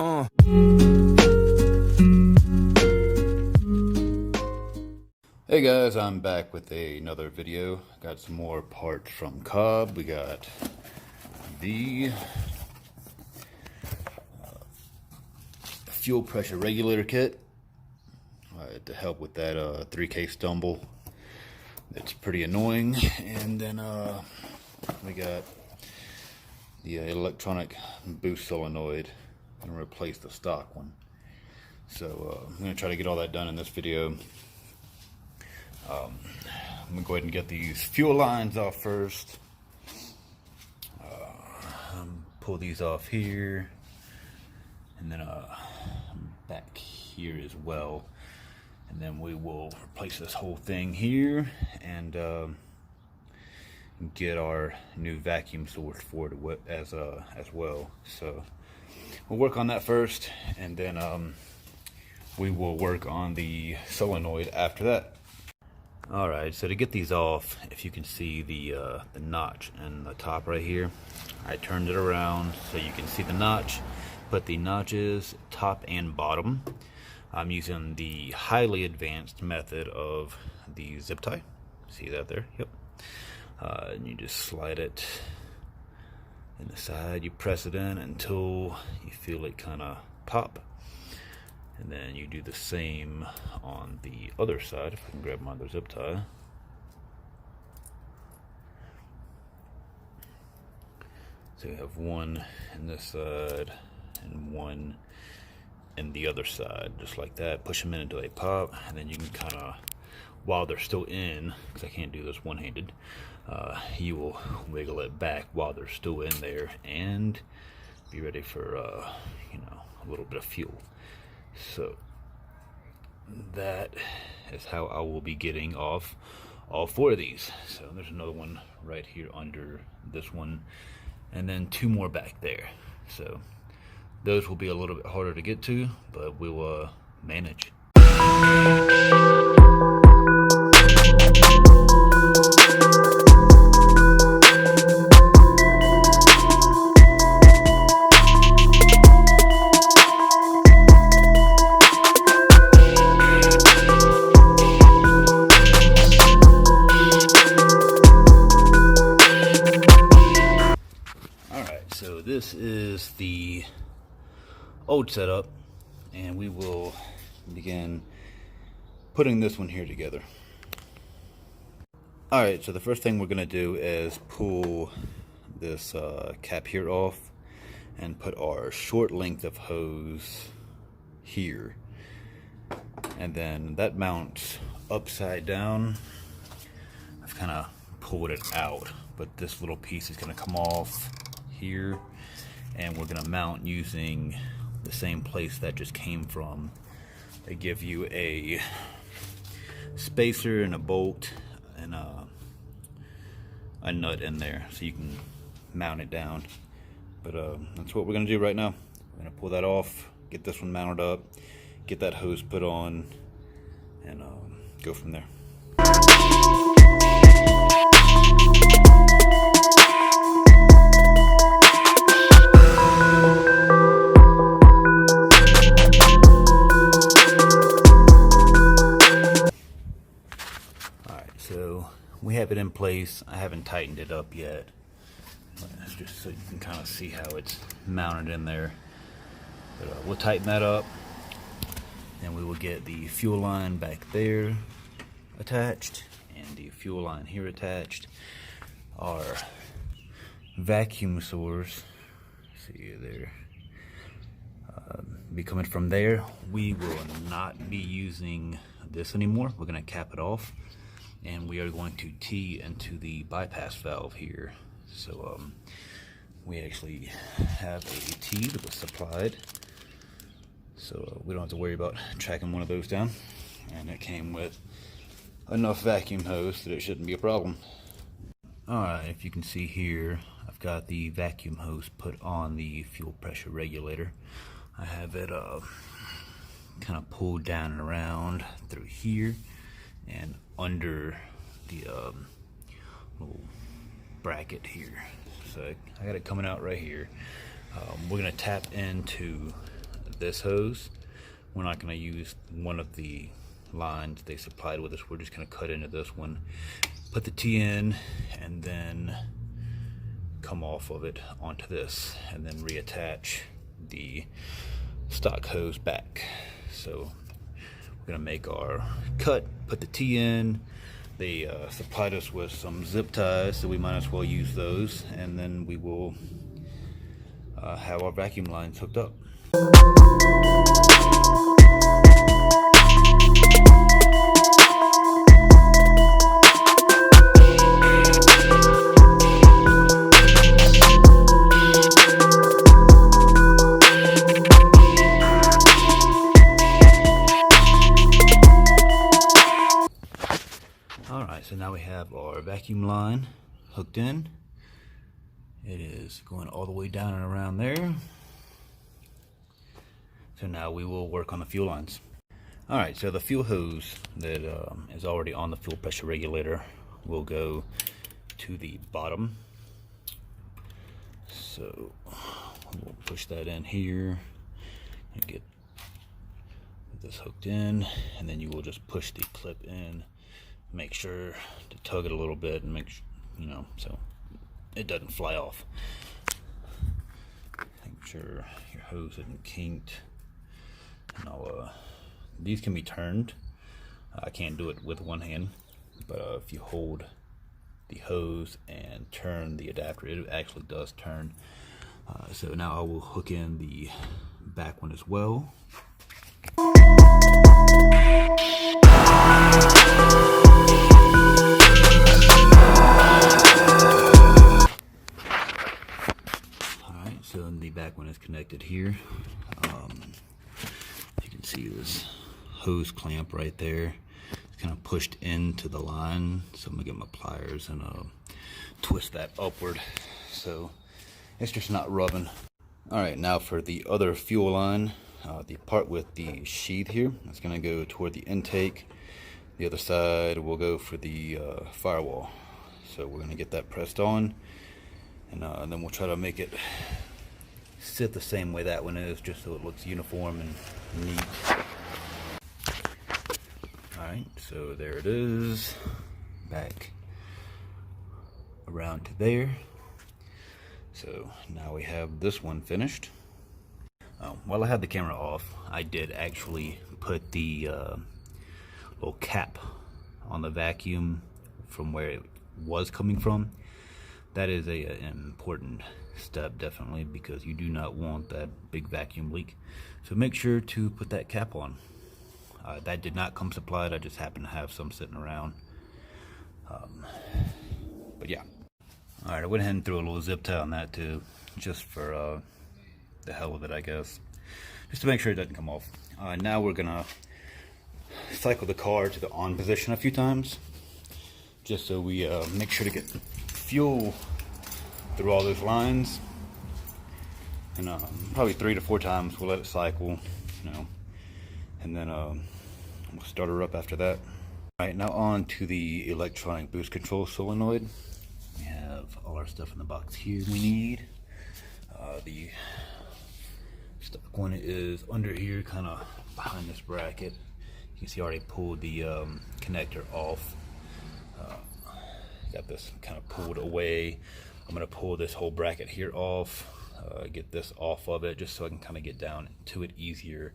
Hey guys, I'm back with another video. Got some more parts from COBB. We got the fuel pressure regulator kit to help with that 3K stumble. It's pretty annoying. And then we got the electronic boost solenoid and replace the stock one. So I'm going to try to get all that done in this video. I'm going to go ahead and get these fuel lines off first. Pull these off here, and then back here as well. And then we will replace this whole thing here and get our new vacuum source for it as well. So we'll work on that first, and then we will work on the solenoid after that. Alright, so to get these off, if you can see the notch in the top right here, I turned it around so you can see the notch, but the notches top and bottom, I'm using the highly advanced method of the zip tie. See that there? Yep. And you just slide it in the side, you press it in until you feel it kind of pop. And then you do the same on the other side. If I can grab my other zip tie. So you have one in this side and one in the other side, just like that. Push them in until they pop, and then you can kind of, while they're still in, because I can't do this one-handed, you will wiggle it back while they're still in there, and be ready for you know, a little bit of fuel. So that is how I will be getting off all four of these. So there's another one right here under this one, and then two more back there. So those will be a little bit harder to get to, but we will manage. So this is the old setup, and we will begin putting this one here together. Alright, so the first thing we're going to do is pull this cap here off and put our short length of hose here. And then that mounts upside down. I've kind of pulled it out, but this little piece is going to come off here, and we're going to mount using the same place that just came from. They give you a spacer and a bolt and a nut in there so you can mount it down. But that's what we're going to do right now. We're going to pull that off, get this one mounted up, get that hose put on, and go from there. So we have it in place. I haven't tightened it up yet. That's just so you can kind of see how it's mounted in there. But we'll tighten that up, and we will get the fuel line back there attached and the fuel line here attached. Our vacuum source, see there, be coming from there. We will not be using this anymore. We're going to cap it off, and we are going to tee into the bypass valve here. So we actually have a tee that was supplied, so we don't have to worry about tracking one of those down, and it came with enough vacuum hose that it shouldn't be a problem. Alright, if you can see here, I've got the vacuum hose put on the fuel pressure regulator. I have it kind of pulled down and around through here and under the little bracket here. So I got it coming out right here. We're going to tap into this hose. We're not going to use one of the lines they supplied with us. We're just going to cut into this one, put the T in, and then come off of it onto this, and then reattach the stock hose back. So we're going to make our cut, put the T in. They supplied us with some zip ties, so we might as well use those, and then we will have our vacuum lines hooked up. Alright, so now we have our vacuum line hooked in. It is going all the way down and around there. So now we will work on the fuel lines. Alright, so the fuel hose that is already on the fuel pressure regulator will go to the bottom. So we'll push that in here and get this hooked in, and then you will just push the clip in. Make sure to tug it a little bit and make sure, you know, so it doesn't fly off. Make sure your hose isn't kinked. And these can be turned. I can't do it with one hand, but if you hold the hose and turn the adapter, it actually does turn. So now I will hook in the back one as well. So the back one is connected here. You can see this hose clamp right there. It's kind of pushed into the line. So I'm gonna get my pliers and twist that upward, so it's just not rubbing. All right, now for the other fuel line, the part with the sheath here, it's gonna go toward the intake. The other side will go for the firewall. So we're gonna get that pressed on, and then we'll try to make it sit the same way that one is, just so it looks uniform and neat. Alright, so there it is, back around to there. So now we have this one finished. While I had the camera off, I did actually put the little cap on the vacuum from where it was coming from. That is an important step, definitely, because you do not want that big vacuum leak. So make sure to put that cap on. That did not come supplied. I just happened to have some sitting around. But yeah. Alright, I went ahead and threw a little zip tie on that too, just for the hell of it, I guess. Just to make sure it doesn't come off. Now we're gonna cycle the car to the on position a few times, just so we make sure to get fuel through all those lines, and probably 3 to 4 times we'll let it cycle, you know, and then we'll start her up after that. Alright, now on to the electronic boost control solenoid. We have all our stuff in the box here we need. The stock one is under here, kind of behind this bracket. You can see I already pulled the connector off. Got this kind of pulled away. I'm going to pull this whole bracket here off, get this off of it, just so I can kind of get down to it easier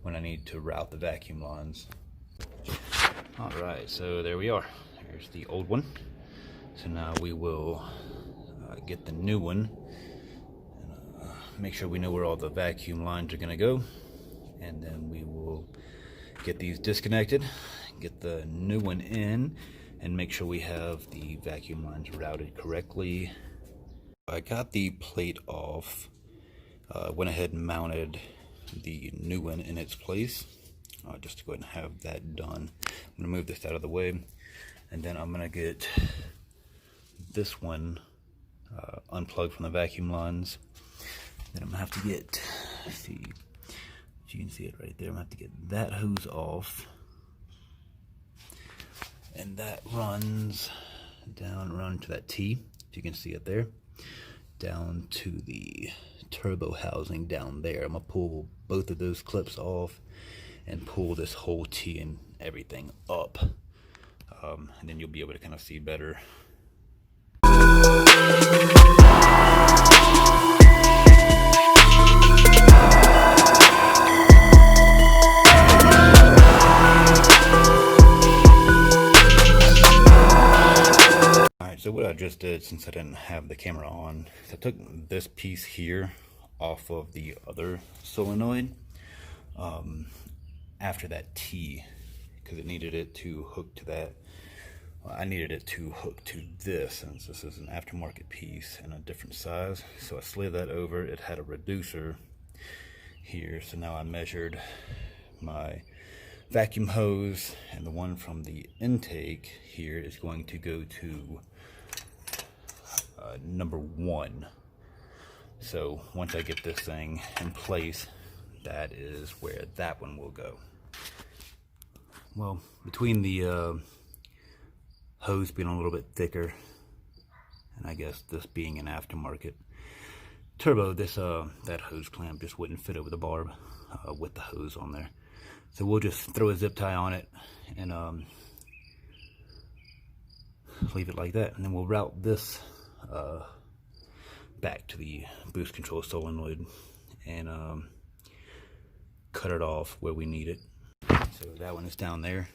when I need to route the vacuum lines. Alright, so there we are. Here's the old one. So now we will get the new one, and make sure we know where all the vacuum lines are going to go, and then we will get these disconnected, get the new one in, and make sure we have the vacuum lines routed correctly. I got the plate off, went ahead and mounted the new one in its place, just to go ahead and have that done. I'm going to move this out of the way, and then I'm going to get this one unplugged from the vacuum lines. Then I'm going to have to get, let's see if you can see it right there, I'm going to have to get that hose off. And that runs down around to that T, if you can see it there. down to the turbo housing down there. I'm gonna pull both of those clips off and pull this whole T and everything up, and then you'll be able to kind of see better. So what I just did, since I didn't have the camera on, I took this piece here off of the other solenoid after that T, because it needed it to hook to that. Well, I needed it to hook to this, since this is an aftermarket piece and a different size. So I slid that over. It had a reducer here, so now I measured my vacuum hose, and the one from the intake here is going to go to number 1. So once I get this thing in place, that is where that one will go. Well, between the hose being a little bit thicker, and I guess this being an aftermarket turbo, this that hose clamp just wouldn't fit over the barb with the hose on there. So we'll just throw a zip tie on it and leave it like that, and then we'll route this back to the boost control solenoid and cut it off where we need it. So that one is down there,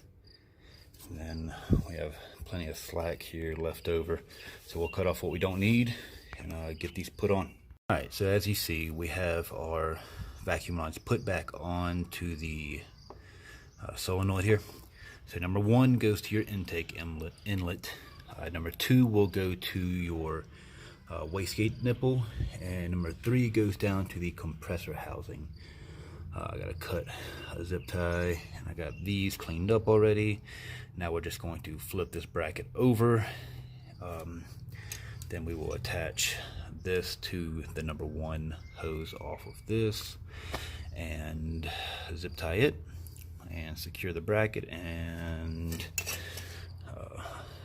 and then we have plenty of slack here left over, so we'll cut off what we don't need and get these put on. Alright, so as you see, we have our vacuum lines put back onto the solenoid here. So number 1 goes to your intake inlet. Number 2 will go to your wastegate nipple, and number 3 goes down to the compressor housing. I gotta cut a zip tie, and I got these cleaned up already. Now we're just going to flip this bracket over. Then we will attach this to the number 1 hose off of this, and zip tie it, and secure the bracket, and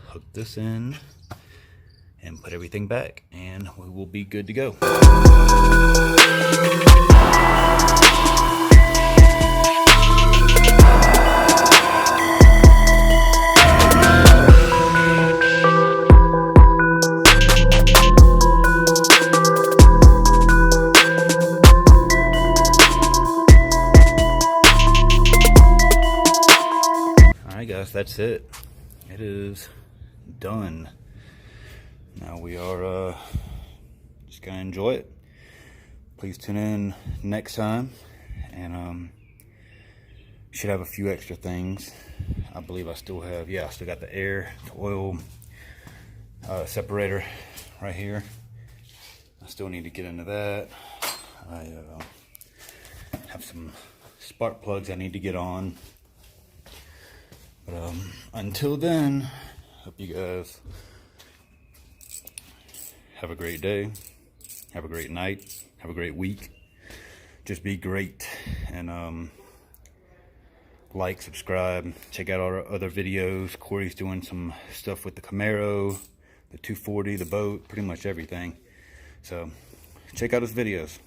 hook this in, and put everything back, and we will be good to go. Alright guys, that's it. It is done. Now we are just gonna enjoy it. Please tune in next time, and should have a few extra things. I believe I still have, yeah, I still got the air to oil separator right here. I still need to get into that. I have some spark plugs I need to get on. But until then, hope you guys have a great day, have a great night, have a great week. Just be great, and like, subscribe, check out our other videos. Corey's doing some stuff with the Camaro, the 240, the boat, pretty much everything. So check out his videos.